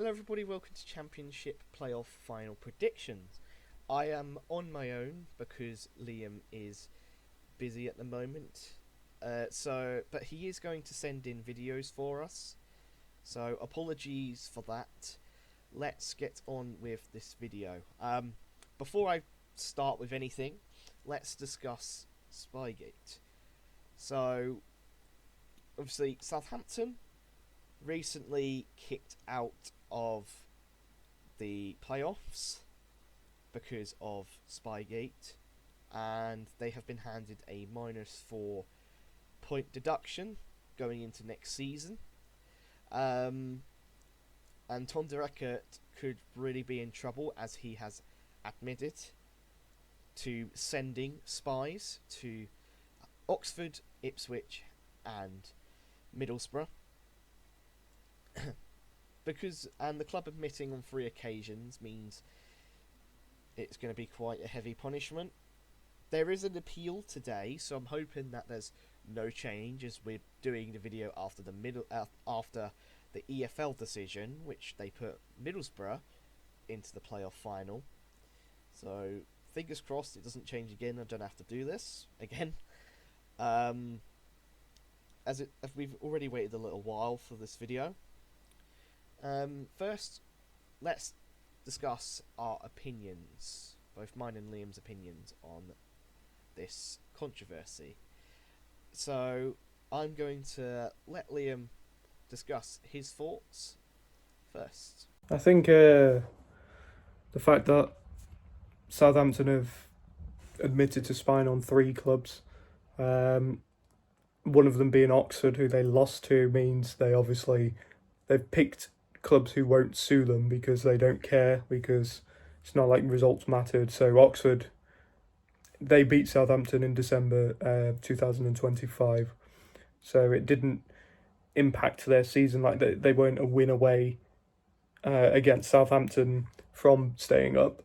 Hello, everybody. Welcome to Championship Playoff Final Predictions. I am on my own because Liam is busy at the moment. But he is going to send in videos for us. So apologies for that. Let's get on with this video. Before I start with anything, let's discuss Spygate. So, obviously, Southampton recently kicked out of the playoffs because of Spygate, and they have been handed a -4 point deduction going into next season. And Tom Dereckert could really be in trouble, as he has admitted to sending spies to Oxford, Ipswich, and Middlesbrough. And the club admitting on 3 occasions means it's going to be quite a heavy punishment. There is an appeal today, so I'm hoping that there's no change, as we're doing the video after the EFL decision, which they put Middlesbrough into the playoff final. So fingers crossed it doesn't change again. I don't have to do this again. As we've already waited a little while for this video. First, let's discuss our opinions, both mine and Liam's opinions on this controversy. So, I'm going to let Liam discuss his thoughts first. I think the fact that Southampton have admitted to spying on 3 clubs, one of them being Oxford, who they lost to, means they've picked clubs who won't sue them because they don't care, because it's not like results mattered. So Oxford, they beat Southampton in December 2025, so it didn't impact their season. Like they weren't a win away against Southampton from staying up.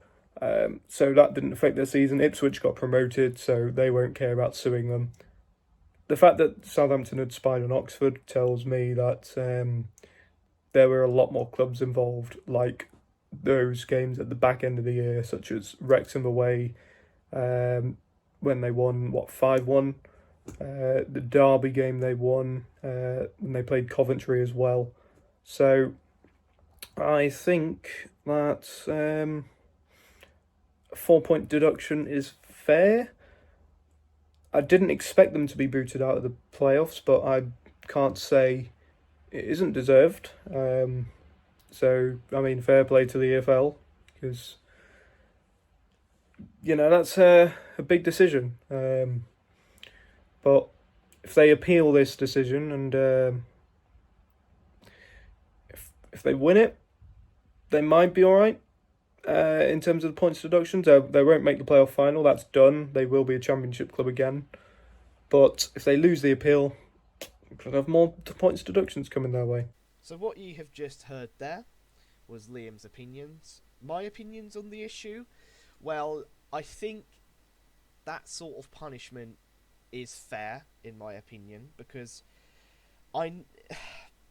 So that didn't affect their season. Ipswich got promoted, so they won't care about suing them. The fact that Southampton had spied on Oxford tells me that there were a lot more clubs involved, like those games at the back end of the year, such as Wrexham away, when they won, 5-1. The Derby game they won, when they played Coventry as well. So I think that a 4 point deduction is fair. I didn't expect them to be booted out of the playoffs, but I can't say it isn't deserved. So, I mean, fair play to the EFL, because, that's a big decision. But if they appeal this decision and if they win it, they might be alright. In terms of the points deductions, they won't make the playoff final. That's done. They will be a championship club again. But if they lose the appeal, could have more points deductions coming their way. So what you have just heard there was Liam's opinions. My opinions on the issue? Well, I think that sort of punishment is fair, in my opinion, because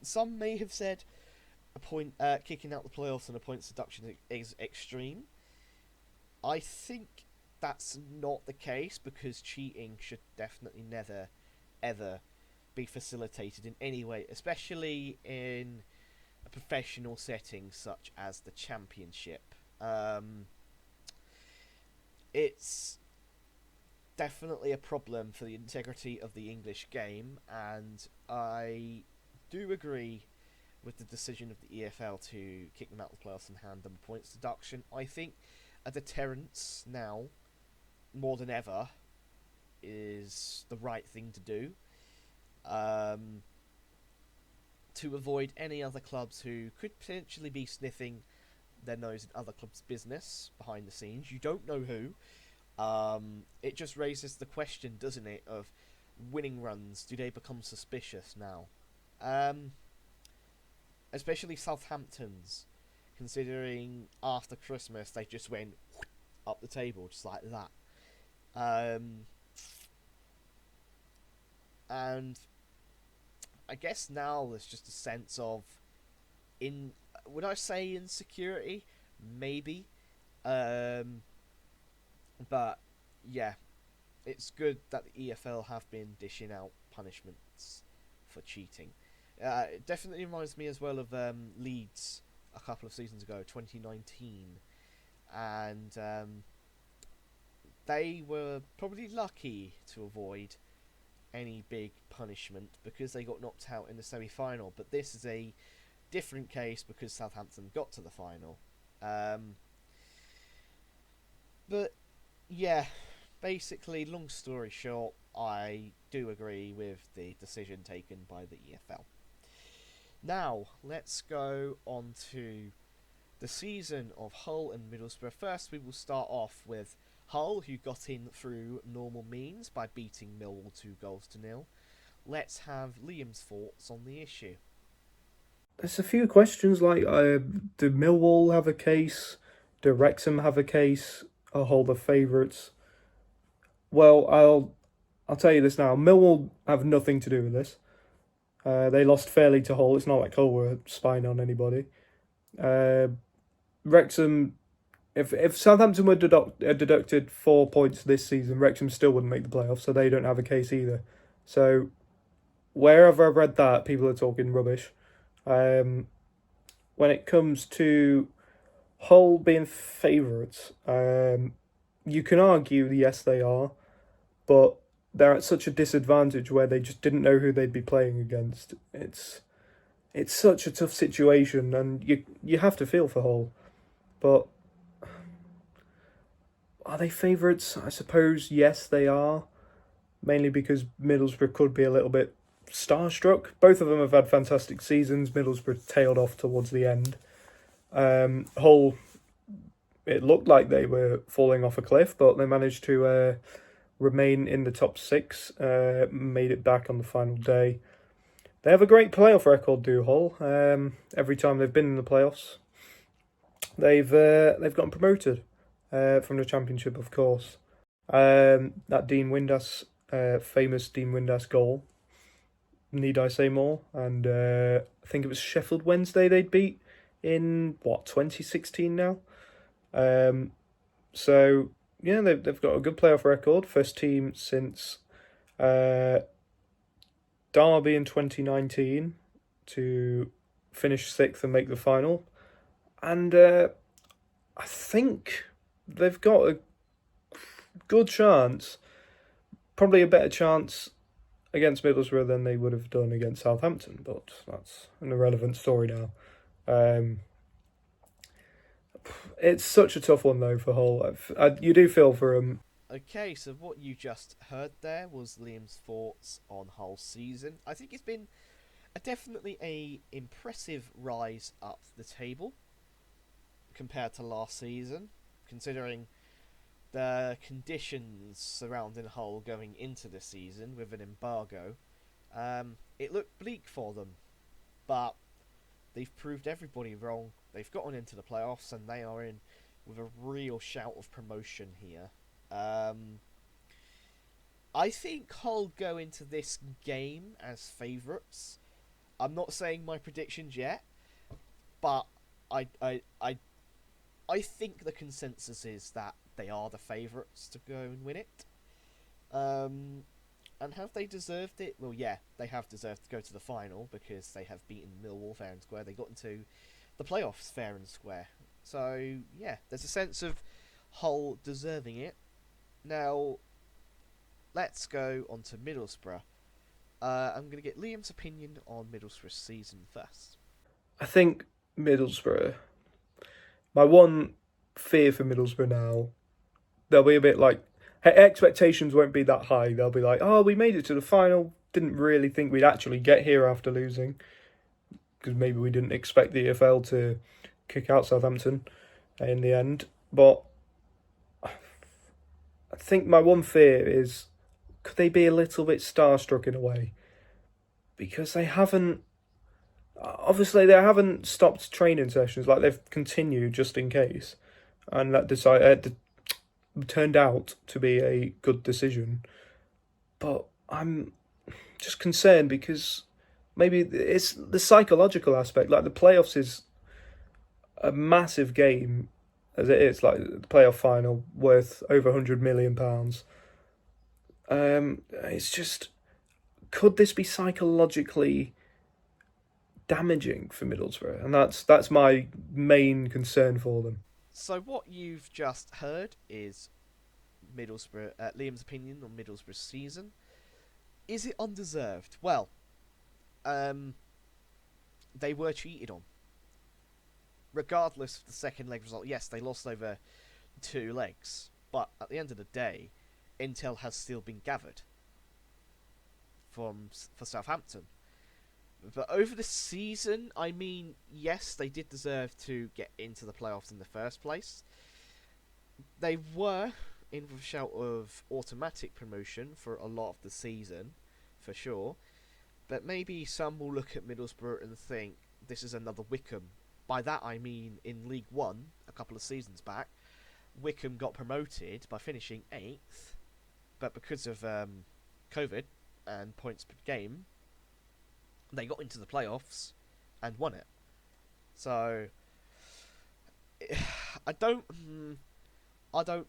some may have said kicking out the playoffs and a points deduction is extreme. I think that's not the case, because cheating should definitely never, ever be facilitated in any way, especially in a professional setting such as the Championship. It's definitely a problem for the integrity of the English game, and I do agree with the decision of the EFL to kick them out of the playoffs and hand them a points deduction. I think a deterrence now, more than ever, is the right thing to do. To avoid any other clubs who could potentially be sniffing their nose in other clubs' business behind the scenes. You don't know who. It just raises the question, doesn't it, of winning runs. Do they become suspicious now? Especially Southampton's, considering after Christmas they just went up the table just like that. And I guess now there's just a sense of would I say insecurity? Maybe. Um, but yeah, it's good that the EFL have been dishing out punishments for cheating. It definitely reminds me as well of Leeds a couple of seasons ago, 2019, and they were probably lucky to avoid any big punishment because they got knocked out in the semi-final. But this is a different case because Southampton got to the final. But yeah, basically, long story short, I do agree with the decision taken by the EFL. Now, let's go on to the season of Hull and Middlesbrough. First, we will start off with Hull, who got in through normal means by beating Millwall 2-0. Let's have Liam's thoughts on the issue. There's a few questions like, do Millwall have a case? Do Wrexham have a case? Are Hull the favourites? Well, I'll tell you this now. Millwall have nothing to do with this. They lost fairly to Hull. It's not like Hull were spying on anybody. Wrexham, if Southampton were deducted 4 points this season, Wrexham still wouldn't make the playoffs, so they don't have a case either. So wherever I've read that, people are talking rubbish. When it comes to Hull being favourites, you can argue, yes, they are, but they're at such a disadvantage where they just didn't know who they'd be playing against. It's such a tough situation, and you have to feel for Hull. But are they favourites? I suppose yes, they are. Mainly because Middlesbrough could be a little bit starstruck. Both of them have had fantastic seasons. Middlesbrough tailed off towards the end. Hull, it looked like they were falling off a cliff, but they managed to remain in the top six, made it back on the final day. They have a great playoff record, do Hull. Every time they've been in the playoffs, they've gotten promoted from the Championship, of course. That Dean Windass, famous Dean Windass goal. Need I say more? And I think it was Sheffield Wednesday they'd beat in 2016 now. So yeah, they've got a good playoff record. First team since Derby in 2019 to finish sixth and make the final. And I think they've got a good chance, probably a better chance against Middlesbrough than they would have done against Southampton, but that's an irrelevant story now. It's such a tough one, though, for Hull. You do feel for them. Okay, so what you just heard there was Liam's thoughts on Hull's season. I think it's been definitely a impressive rise up the table compared to last season, considering the conditions surrounding Hull going into the season with an embargo. It looked bleak for them, but they've proved everybody wrong. They've gotten into the playoffs and they are in with a real shout of promotion here. I think Hull go into this game as favourites. I'm not saying my predictions yet, but I think the consensus is that they are the favourites to go and win it. And have they deserved it? Well, yeah, they have deserved to go to the final because they have beaten Millwall fair and square. They got into the playoffs fair and square. So, yeah, there's a sense of Hull deserving it. Now, let's go on to Middlesbrough. I'm going to get Liam's opinion on Middlesbrough's season first. I think Middlesbrough, my one fear for Middlesbrough now, they'll be a bit like, expectations won't be that high. They'll be like, oh, we made it to the final, didn't really think we'd actually get here after losing, because maybe we didn't expect the EFL to kick out Southampton in the end. But I think my one fear is, could they be a little bit starstruck in a way? Because they haven't stopped training sessions, like they've continued just in case, and that turned out to be a good decision. But I'm just concerned because maybe it's the psychological aspect. Like the playoffs is a massive game as it is, like the playoff final worth over £100 million. It's just, could this be psychologically damaging for Middlesbrough? And that's my main concern for them. So what you've just heard is Middlesbrough, Liam's opinion on Middlesbrough's season. Is it undeserved? Well, they were cheated on. Regardless of the second leg result, yes, they lost over 2 legs, but at the end of the day, intel has still been gathered for Southampton. But over the season, I mean, yes, they did deserve to get into the playoffs in the first place. They were in with a shout of automatic promotion for a lot of the season, for sure. But maybe some will look at Middlesbrough and think this is another Wickham. By that I mean in League One, a couple of seasons back, Wickham got promoted by finishing 8th, but because of COVID and points per game, they got into the playoffs and won it. So I don't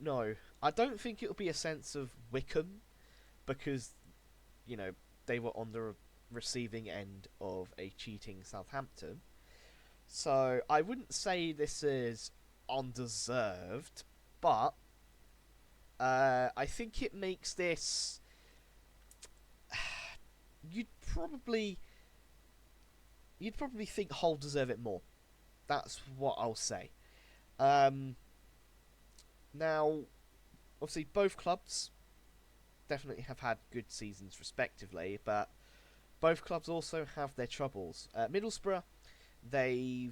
know. I don't think it'll be a sense of Wickham because, they were on the receiving end of a cheating Southampton. So I wouldn't say this is undeserved, but I think it makes this. You'd probably think Hull deserve it more. That's what I'll say. Now, obviously, both clubs definitely have had good seasons respectively, but both clubs also have their troubles. Middlesbrough, they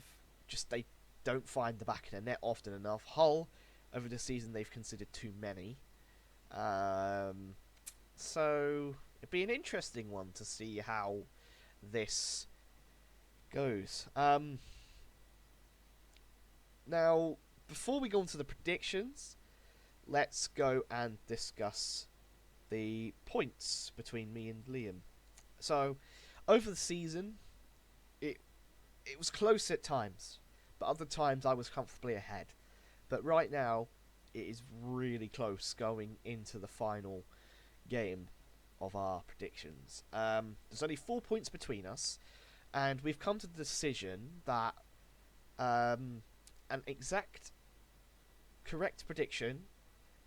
don't find the back of the net often enough. Hull, over the season, they've considered too many. So it'd be an interesting one to see how this goes. Now, before we go on to the predictions, let's go and discuss the points between me and Liam. So, over the season, it was close at times, but other times I was comfortably ahead. But right now, it is really close going into the final game of our predictions. There's only 4 points between us, and we've come to the decision that an exact correct prediction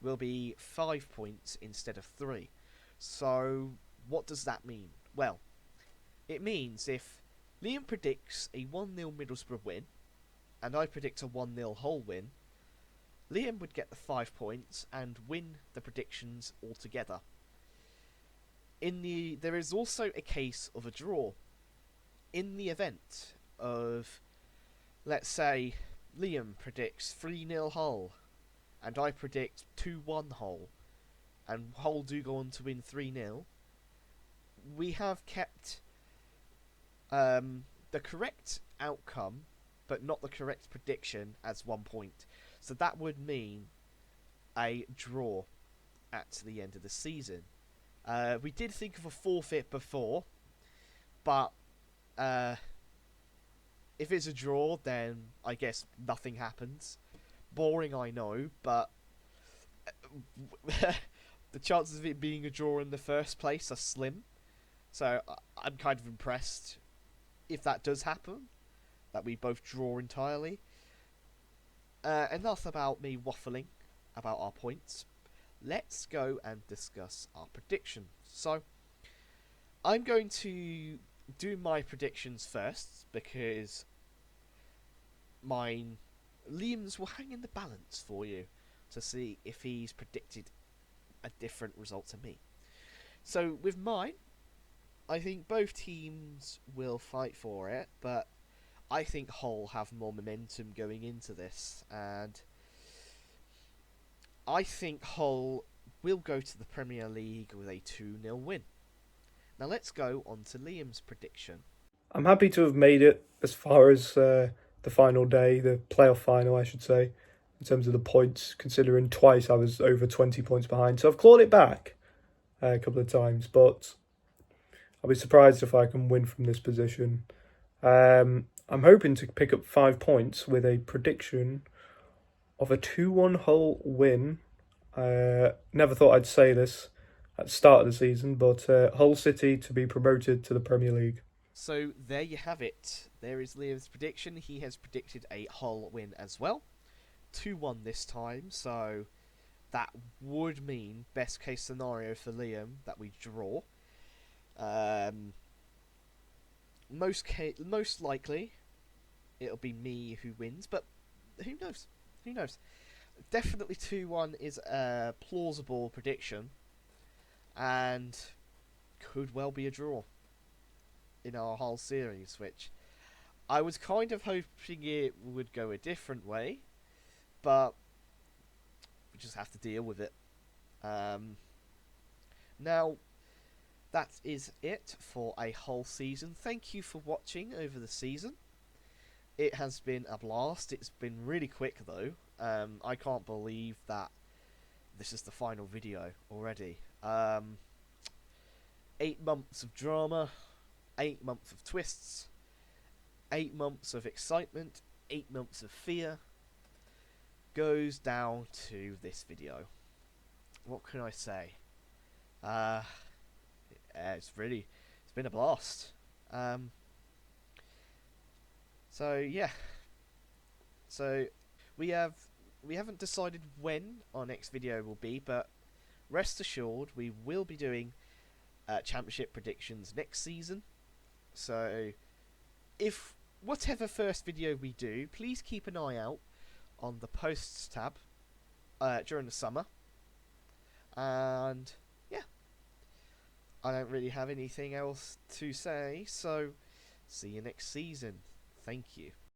will be 5 points instead of 3. So, what does that mean? Well, it means if Liam predicts a 1-0 Middlesbrough win, and I predict a 1-0 Hull win, Liam would get the 5 points and win the predictions altogether. There is also a case of a draw. In the event of, let's say, Liam predicts 3-0 Hull, and I predict 2-1 Hull, and Hull do go on to win 3-0, we have kept the correct outcome, but not the correct prediction, as 1 point. So that would mean a draw at the end of the season. We did think of a forfeit before, but if it's a draw, then I guess nothing happens. Boring, I know, but the chances of it being a draw in the first place are slim. So I'm kind of impressed if that does happen, that we both draw entirely. Enough about me waffling about our points. Let's go and discuss our predictions. So, I'm going to do my predictions first, because Liam's will hang in the balance for you to see if he's predicted a different result to me. So, with mine, I think both teams will fight for it, but I think Hull have more momentum going into this, and I think Hull will go to the Premier League with a 2-0 win. Now let's go on to Liam's prediction. I'm happy to have made it as far as the final day, the playoff final, I should say, in terms of the points, considering twice I was over 20 points behind. So I've clawed it back a couple of times, but I'll be surprised if I can win from this position. I'm hoping to pick up 5 points with a prediction of a 2-1 Hull win. Never thought I'd say this at the start of the season, but Hull City to be promoted to the Premier League. So there you have it. There is Liam's prediction. He has predicted a Hull win as well. 2-1 this time, so that would mean, best case scenario for Liam, that we draw. Um, most likely, it'll be me who wins, but who knows? Who knows? Definitely 2-1 is a plausible prediction, and could well be a draw in our whole series, which I was kind of hoping it would go a different way, but we just have to deal with it. Now, that is it for a whole season. Thank you for watching over the season. It has been a blast. It's been really quick though. I can't believe that this is the final video already. 8 months of drama, 8 months of twists, 8 months of excitement, 8 months of fear goes down to this video. What can I say? It's been a blast. So yeah. So we haven't decided when our next video will be, but rest assured we will be doing championship predictions next season. So if whatever first video we do, please keep an eye out on the posts tab during the summer. And yeah, I don't really have anything else to say, so see you next season. Thank you.